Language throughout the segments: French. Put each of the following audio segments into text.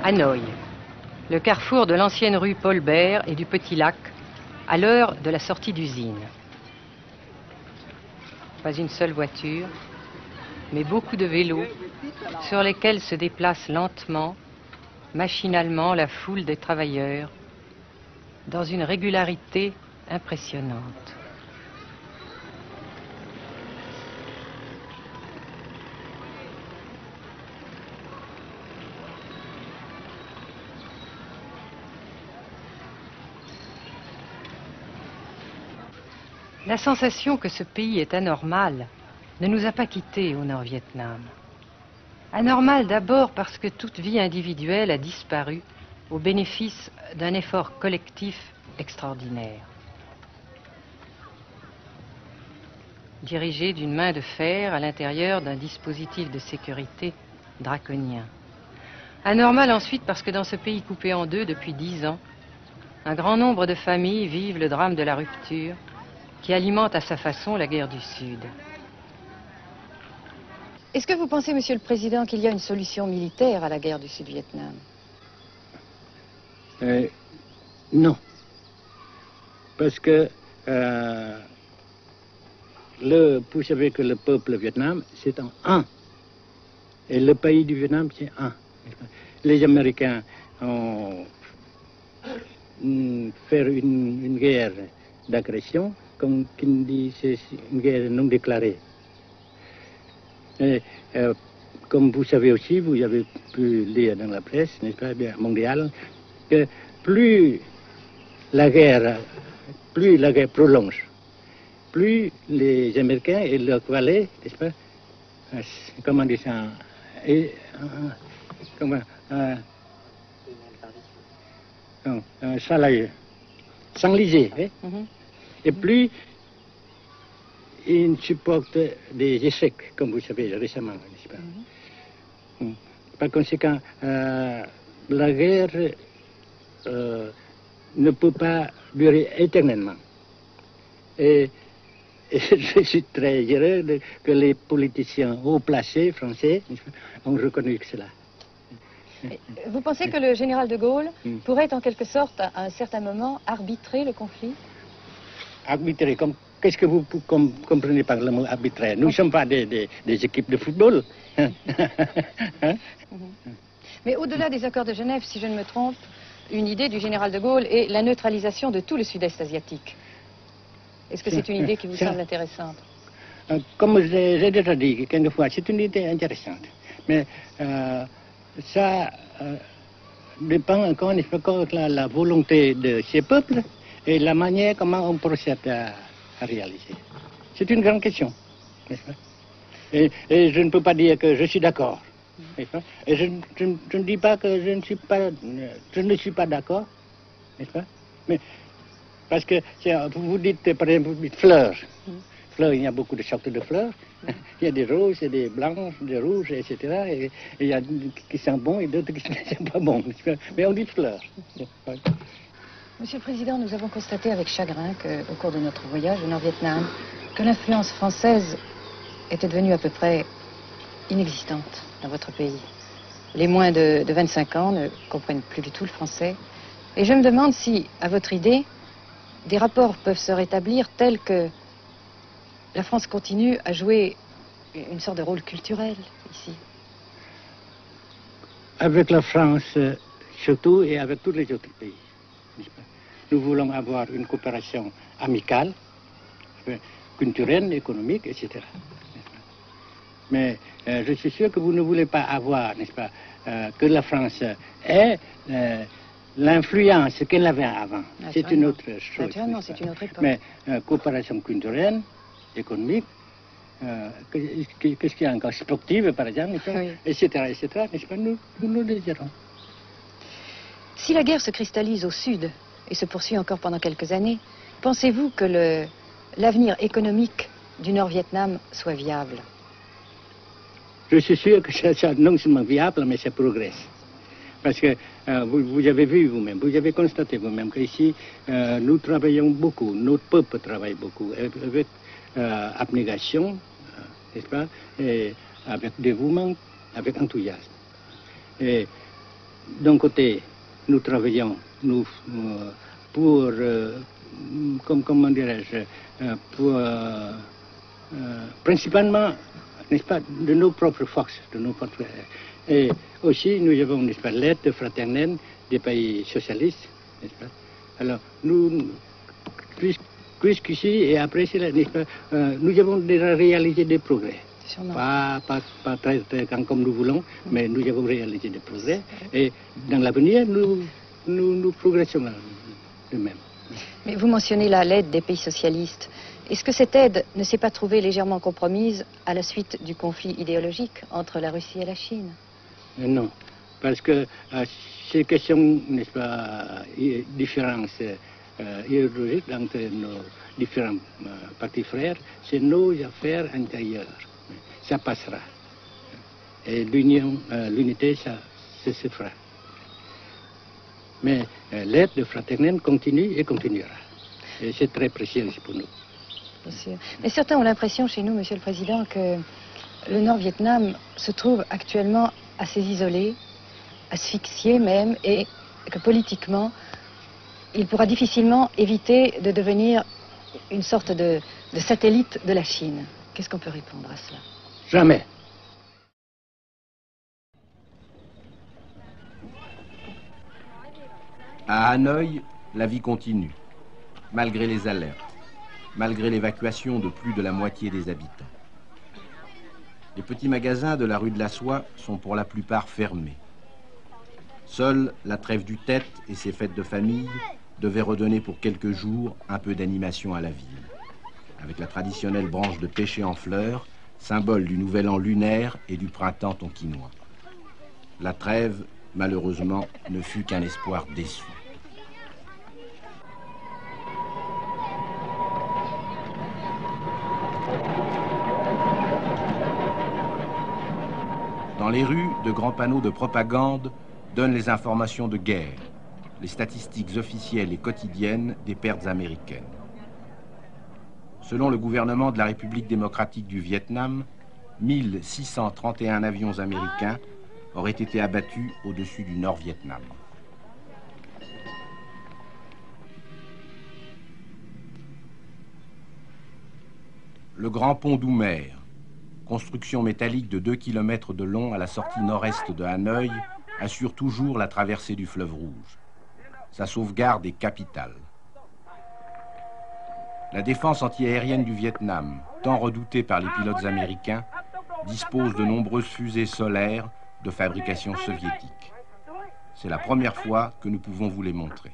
Hanoï, le carrefour de l'ancienne rue Paul Bert et du Petit Lac, à l'heure de la sortie d'usine. Pas une seule voiture, mais beaucoup de vélos sur lesquels se déplace lentement, machinalement la foule des travailleurs, dans une régularité impressionnante. La sensation que ce pays est anormal ne nous a pas quittés au Nord-Vietnam. Anormal d'abord parce que toute vie individuelle a disparu au bénéfice d'un effort collectif extraordinaire. Dirigé d'une main de fer à l'intérieur d'un dispositif de sécurité draconien. Anormal ensuite parce que dans ce pays coupé en deux depuis 10 ans, un grand nombre de familles vivent le drame de la rupture qui alimente à sa façon la guerre du Sud. Est-ce que vous pensez, Monsieur le Président, qu'il y a une solution militaire à la guerre du Sud-Vietnam? Non. Parce que vous savez que le peuple Vietnam, c'est un. Et le pays du Vietnam, c'est un. Les Américains ont fait une guerre d'agression, comme qui dit, c'est une guerre non déclarée. Et, comme vous savez aussi, vous avez pu lire dans la presse, n'est-ce pas, bien mondiale, que plus la guerre prolonge, plus les Américains et leurs valets, n'est-ce pas, comment dire ça, s'enliser, hein? Et plus ils supportent des échecs, comme vous savez récemment, n'est-ce pas? Par conséquent, la guerre ne peut pas durer éternellement. Et je suis très heureux que les politiciens haut placés français ont reconnu cela. Vous pensez que le général de Gaulle pourrait en quelque sorte, à un certain moment, arbitrer le conflit? Arbitrer, qu'est-ce que vous comprenez par le mot arbitraire? Nous ne sommes pas des équipes de football. Hein? Mais au-delà des accords de Genève, si je ne me trompe, une idée du général de Gaulle est la neutralisation de tout le sud-est asiatique. Est-ce que c'est une idée qui vous semble intéressante? Comme j'ai déjà dit quelquefois, c'est une idée intéressante. Mais ça dépend encore de la volonté de ces peuples et la manière comment on procède à réaliser. C'est une grande question, n'est-ce pas? Et je ne peux pas dire que je suis d'accord. Et je ne dis pas que je ne suis pas d'accord, n'est-ce pas? Mais parce que vous dites, par exemple, vous dites fleurs. Fleurs, il y a beaucoup de sortes de fleurs. Il y a des roses, il y a des blanches, des rouges, etc. Et il y a qui sont bons et d'autres qui ne sont pas bons. Mais on dit fleurs. Monsieur le Président, nous avons constaté avec chagrin qu'au cours de notre voyage au Nord-Vietnam, que l'influence française était devenue à peu près inexistante dans votre pays. Les moins de 25 ans ne comprennent plus du tout le français. Et je me demande si, à votre idée, des rapports peuvent se rétablir tels que la France continue à jouer une sorte de rôle culturel ici. Avec la France, surtout, et avec tous les autres pays. Nous voulons avoir une coopération amicale, culturelle, économique, etc. Mais je suis sûr que vous ne voulez pas avoir, n'est-ce pas, que la France ait l'influence qu'elle avait avant. C'est une autre chose. Naturellement, c'est une autre époque. Mais coopération culturelle, économique, qu'est-ce qu'il y a encore, sportive par exemple, oui. etc., n'est-ce pas, nous le désirons. Si la guerre se cristallise au sud et se poursuit encore pendant quelques années, pensez-vous que l'avenir économique du Nord-Vietnam soit viable? Je suis sûr que c'est non seulement viable, mais ça progresse. Parce que vous avez vu vous-même, vous avez constaté vous-même qu'ici, nous travaillons beaucoup, notre peuple travaille beaucoup, avec abnégation, n'est-ce pas, et avec dévouement, avec enthousiasme. Et d'un côté, nous travaillons pour, comment dirais-je, pour, principalement, n'est-ce pas, de nos propres forces, de nos propres. Et aussi, nous avons, n'est-ce pas, l'aide fraternelle des pays socialistes, n'est-ce pas. Alors, nous, jusqu'ici et après cela, n'est-ce pas, nous avons déjà réalisé des progrès. Pas très grand comme nous voulons, mais nous avons réalisé des progrès. Et dans l'avenir, nous progressons de même. Mais vous mentionnez là l'aide des pays socialistes. Est-ce que cette aide ne s'est pas trouvée légèrement compromise à la suite du conflit idéologique entre la Russie et la Chine? Non, parce que ces questions, n'est-ce pas, différences idéologiques entre nos différents partis frères, c'est nos affaires intérieures. Ça passera. Et l'unité, ça se fera. Mais l'aide fraternelle continue et continuera. Et c'est très précieux pour nous. Bien sûr. Mais certains ont l'impression chez nous, Monsieur le Président, que le Nord-Vietnam se trouve actuellement assez isolé, asphyxié même, et que politiquement, il pourra difficilement éviter de devenir une sorte de satellite de la Chine. Qu'est-ce qu'on peut répondre à cela? Jamais. À Hanoï, la vie continue, malgré les alertes, malgré l'évacuation de plus de la moitié des habitants. Les petits magasins de la rue de la Soie sont pour la plupart fermés. Seule la trêve du Tet et ses fêtes de famille devaient redonner pour quelques jours un peu d'animation à la ville, avec la traditionnelle branche de pêcher en fleurs, symbole du nouvel an lunaire et du printemps tonkinois. La trêve, malheureusement, ne fut qu'un espoir déçu. Dans les rues, de grands panneaux de propagande donnent les informations de guerre, les statistiques officielles et quotidiennes des pertes américaines. Selon le gouvernement de la République démocratique du Vietnam, 1631 avions américains auraient été abattus au-dessus du Nord-Vietnam. Le grand pont d'Oumer, construction métallique de 2 km de long à la sortie nord-est de Hanoï, assure toujours la traversée du fleuve Rouge. Sa sauvegarde est capitale. La défense antiaérienne du Vietnam, tant redoutée par les pilotes américains, dispose de nombreuses fusées solaires de fabrication soviétique. C'est la première fois que nous pouvons vous les montrer.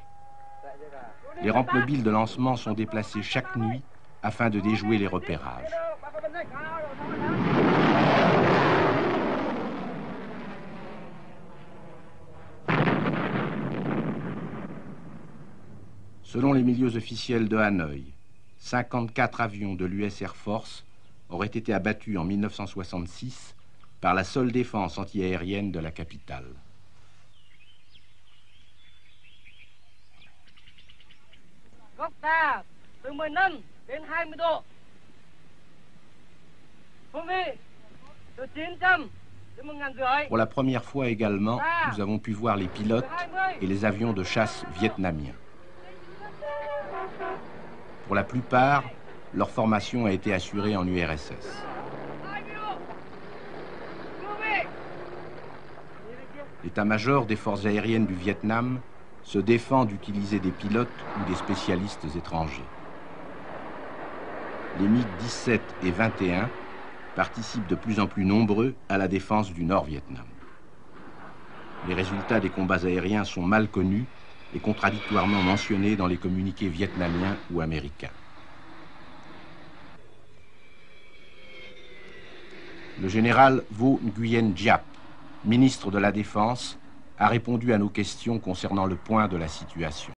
Les rampes mobiles de lancement sont déplacées chaque nuit afin de déjouer les repérages. Selon les milieux officiels de Hanoï, 54 avions de l'US Air Force auraient été abattus en 1966 par la seule défense antiaérienne de la capitale. Pour la première fois également, nous avons pu voir les pilotes et les avions de chasse vietnamiens. Pour la plupart, leur formation a été assurée en URSS. L'état-major des forces aériennes du Vietnam se défend d'utiliser des pilotes ou des spécialistes étrangers. Les MiG-17 et 21 participent de plus en plus nombreux à la défense du Nord-Vietnam. Les résultats des combats aériens sont mal connus et contradictoirement mentionnés dans les communiqués vietnamiens ou américains. Le général Vo Nguyen Giap, ministre de la Défense, a répondu à nos questions concernant le point de la situation.